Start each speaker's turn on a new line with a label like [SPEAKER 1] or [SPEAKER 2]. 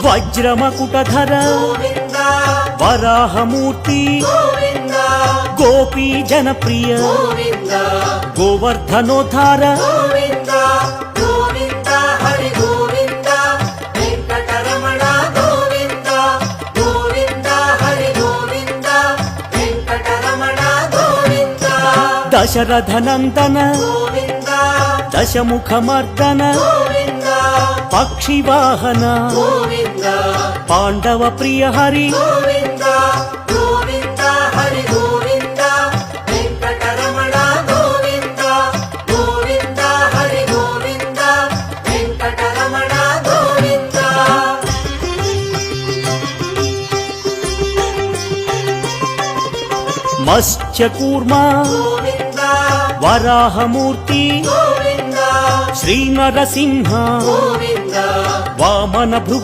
[SPEAKER 1] వజ్రమకుటధర Varahamurthy Gopi Janapriya గోవర్ధనోద్ధార Dasarathanandana దశముఖమర్దన పక్షివాహన Pandava Priya Hari మత్స్యకూర్మా Varahamurthy Shri Narasimha Vamana Bhrigu